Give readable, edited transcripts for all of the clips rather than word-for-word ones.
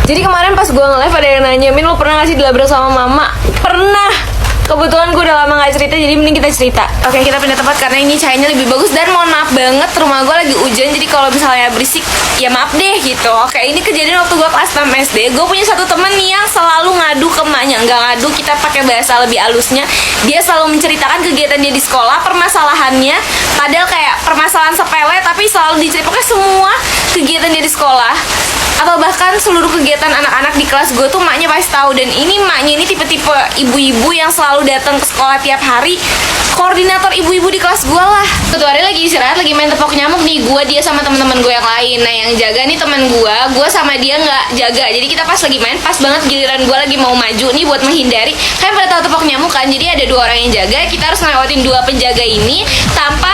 Jadi kemarin pas gue nge-live ada yang nanya, Min lo pernah gak sih dilabrak sama mama? Pernah. Kebetulan gue udah lama gak cerita, jadi mending kita cerita. Oke, kita pindah tempat karena ini cahayanya lebih bagus. Dan mohon maaf banget, rumah gue lagi hujan, jadi kalau misalnya berisik, ya maaf deh gitu. Oke, ini kejadian waktu gue kelas 6 SD. Gue punya satu temen nih yang selalu ngadu ke emaknya. Nggak ngadu, kita pakai bahasa lebih halusnya. Dia selalu menceritakan kegiatan dia di sekolah, permasalahannya. Padahal kayak permasalahan sepele, tapi selalu diceritakan. Pokoknya semua kegiatan dia di sekolah, atau bahkan seluruh kegiatan anak-anak di kelas gue tuh emaknya pasti tahu. Dan ini emaknya ini tipe-tipe ibu-ibu yang selalu datang ke sekolah tiap hari, koordinator ibu-ibu di kelas gue lah. Suatu hari lagi istirahat, lagi main tepok nyamuk nih, gue, dia sama teman-teman gue yang lain. Nah yang jaga nih teman gue sama dia nggak jaga. Jadi kita pas lagi main, pas banget giliran gue lagi mau maju nih buat menghindari. Kalian pada tahu tepok nyamuk kan? Jadi ada 2 orang yang jaga, kita harus ngelewatin 2 penjaga ini tanpa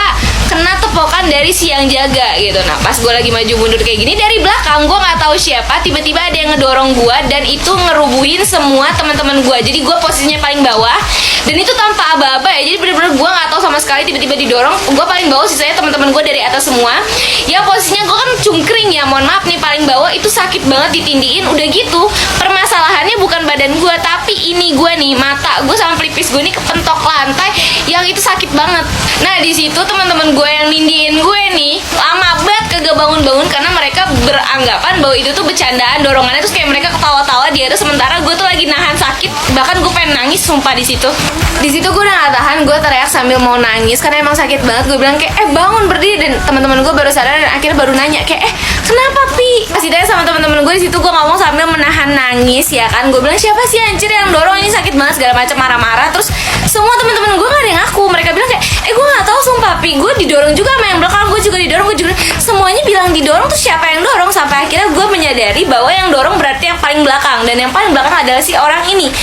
kena tepokan dari si yang jaga gitu. Nah pas gue lagi maju mundur kayak gini, dari belakang gue nggak tahu siapa, tiba-tiba ada yang ngedorong gue dan itu ngerubuhin semua teman-teman gue. Jadi gue posisinya paling bawah dan itu tanpa aba-aba ya. Jadi bener-bener gue nggak tahu sama sekali, tiba-tiba didorong, gue paling bawah, sisanya teman-teman gue dari atas semua. Ya posisinya gue kan cungkring ya, mohon maaf nih, paling bawah itu sakit banget ditindiin. Udah gitu permasalahannya bukan badan gue, tapi ini gue nih, mata gue sama pelipis gue nih kepentok lantai, yang itu sakit banget. Nah di situ teman-teman gue yang nindiin gue nih lama banget kagak bangun-bangun karena mereka beranggapan bahwa itu tuh bercandaan, dorongannya. Terus kayak mereka ketawa-tawa di atas, sementara gue tuh lagi nahan sakit, bahkan gue pengen nangis sumpah di situ. Di situ gue udah gak tahan, gue teriak sambil mau nangis karena emang sakit banget. Gue bilang kayak bangun, berdiri. Dan teman-teman gue baru sadar dan akhirnya baru nanya kayak kenapa Pi? Pas ditanya sama teman-teman gue di situ, gue ngomong sambil menahan nangis ya kan. Gue bilang siapa sih anjir yang dorong, ini sakit banget segala macam, marah-marah. Terus semua teman-teman gue gak ada yang ngaku. Mereka bilang kayak gue gak tahu sumpah Pi, gue didorong juga sama yang belakang, gue juga didorong, gue juga. Semuanya bilang didorong, tuh siapa yang dorong? Sampai akhirnya gue menyadari bahwa yang dorong berarti yang paling belakang, dan yang paling belakang adalah si orang ini.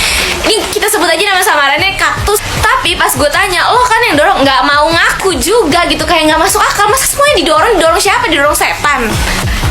Ini kita sebut aja nama samarannya Kaktus. Tapi pas gue tanya, lo kan yang dorong, nggak mau ngaku juga gitu, kayak nggak masuk akal. Masa semuanya didorong siapa? Didorong setan.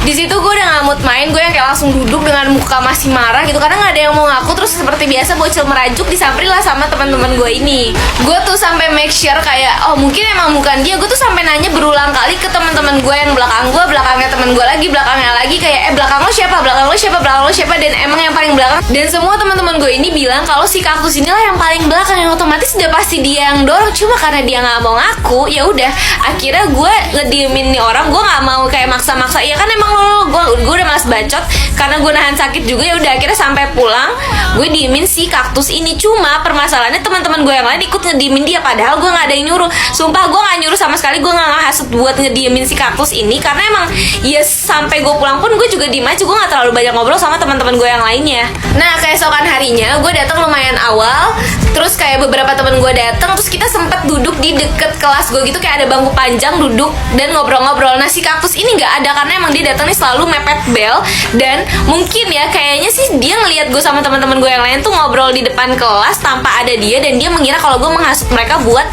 Di situ gue udah nggak mood main, gue yang kayak langsung duduk dengan muka masih marah gitu karena nggak ada yang mau ngaku. Terus seperti biasa bocil merajuk disamperin lah sama teman-teman gue ini. Gue tuh sampai make sure kayak mungkin emang bukan dia. Gue tuh sampai nanya berulang kali ke teman-teman gue yang belakang gue, belakangnya teman gue lagi, belakangnya lagi, kayak belakang lo siapa, belakang lo siapa, belakang lo siapa. Dan emang yang paling belakang, dan semua teman-teman gue ini bilang kalau si Kaktus inilah yang paling belakang, yang otomatis udah pasti dia yang dorong. Cuma karena dia nggak mau ngaku, ya udah akhirnya gue ngediemin nih orang. Gue nggak mau kayak maksa-maksa, ya kan emang gue udah malas bacot karena gue nahan sakit juga. Ya udah akhirnya sampai pulang gue diemin si Kaktus ini. Cuma permasalahannya teman-teman gue yang lain ikut ngediemin dia, padahal gue nggak ada yang nyuruh. Sumpah gue nggak nyuruh sama sekali, gue nggak ngehasut buat ngediemin si Kaktus ini karena emang ya sampai gue pulang pun gue juga diem aja. Gue nggak terlalu banyak ngobrol sama teman-teman gue yang lainnya. Nah keesokan harinya gue datang lumayan awal, terus kayak beberapa teman gue datang, terus kita sempet duduk di deket kelas gue gitu, kayak ada bangku panjang duduk dan ngobrol-ngobrol. Nah si Kaktus ini nggak ada karena emang dia datang nih selalu mepet bel, dan mungkin ya kayaknya sih dia ngelihat gue sama teman-teman gue yang lain tuh ngobrol di depan kelas tanpa ada dia, dan dia mengira kalau gue menghasut mereka buat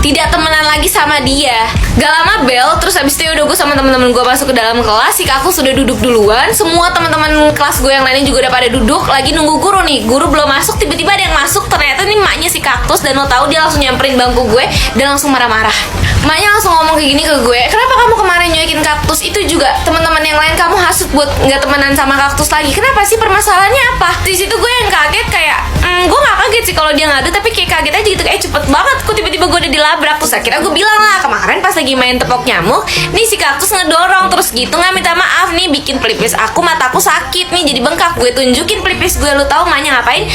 tidak temenan lagi sama dia. Gak lama bel, terus abis itu udah gue sama teman-teman gue masuk ke dalam kelas. Si Kaktus sudah duduk duluan, semua teman-teman kelas gue yang lainnya juga udah pada duduk, lagi nunggu guru nih. Guru belum masuk, tiba-tiba ada yang masuk, ternyata ini emaknya si Kaktus. Dan lo tahu dia langsung nyamperin bangku gue dan langsung marah-marah. Emaknya langsung ngomong kayak gini ke gue, kenapa kamu kemarin nyuekin Kaktus? Itu juga teman-teman yang lain kamu hasut buat nggak temenan sama Kaktus lagi. Kenapa sih, permasalahannya apa? Di situ gue yang kaget, kayak gue nggak kaget sih kalau dia ngadu, tapi kayak kaget aja gitu, kayak cepet banget kok tiba-tiba gue udah dilabrak. Terus akhirnya gue bilang lah, kemarin pas lagi main tepok nyamuk nih si Kaktus ngedorong, terus gitu nggak minta maaf nih, bikin pelipis aku, mataku sakit nih jadi bengkak. Gue tunjukin pelipis gue, lu tahu maknya ngapain?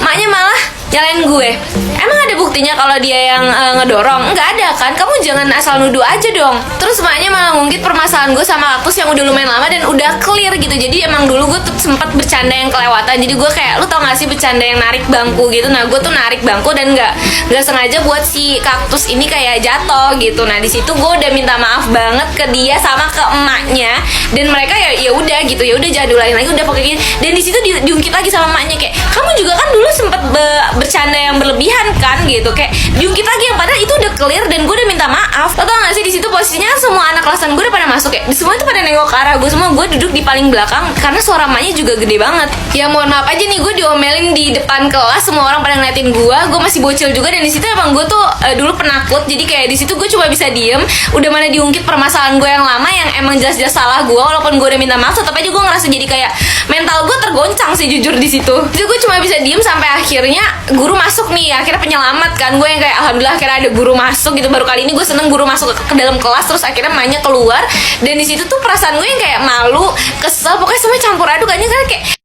Maknya malah nyalain gue. Emang ada buktinya kalau dia yang ngedorong? Nggak ada kan? Kamu jangan asal nuduh aja dong. Terus maknya malah ngungkit permasalahan gue sama Kaktus yang udah lumayan lama dan udah clear gitu. Jadi emang dulu gue tuh sempat bercanda yang kelewatan. Jadi gue kayak, lu tau gak sih bercanda yang narik bangku gitu. Nah gue tuh narik bangku dan nggak sengaja buat si Kaktus ini kayak jatuh gitu. Nah di situ gue udah minta maaf banget ke dia sama ke emaknya, dan mereka ya udah gitu, ya udah jangan diulangin lagi, udah pokoknya gini. Dan di situ diungkit lagi sama emaknya kayak, kamu juga kan dulu sempet bercanda yang berlebihan kan gitu, kayak diungkit lagi yang padahal itu udah clear dan gue udah minta maaf. Lo tau gak sih di situ posisinya semua anak kelasan gue udah pada masuk, kayak semua itu pada nengok ke arah gue, semua gue duduk di paling belakang karena suara emaknya juga gede banget. Ya mohon maaf aja nih, gue diomelin di depan kelas, semua orang pada ngeliatin gue masih bocil juga, dan di situ emang gue tuh dulu penakut. Jadi kayak di situ gue cuma bisa diem, udah mana diungkit permasalahan gue yang lama yang emang jelas-jelas salah gue, walaupun gue udah minta maaf tetap aja gue ngerasa jadi kayak mental gue goncang sih jujur di situ. Itu gue cuma bisa diem sampai akhirnya guru masuk nih, akhirnya penyelamat kan. Gue yang kayak alhamdulillah akhirnya ada guru masuk gitu. Baru kali ini gue seneng guru masuk ke dalam kelas, terus akhirnya emaknya keluar. Dan di situ tuh perasaan gue yang kayak malu, kesel, pokoknya semuanya campur aduk aja. Karena kayak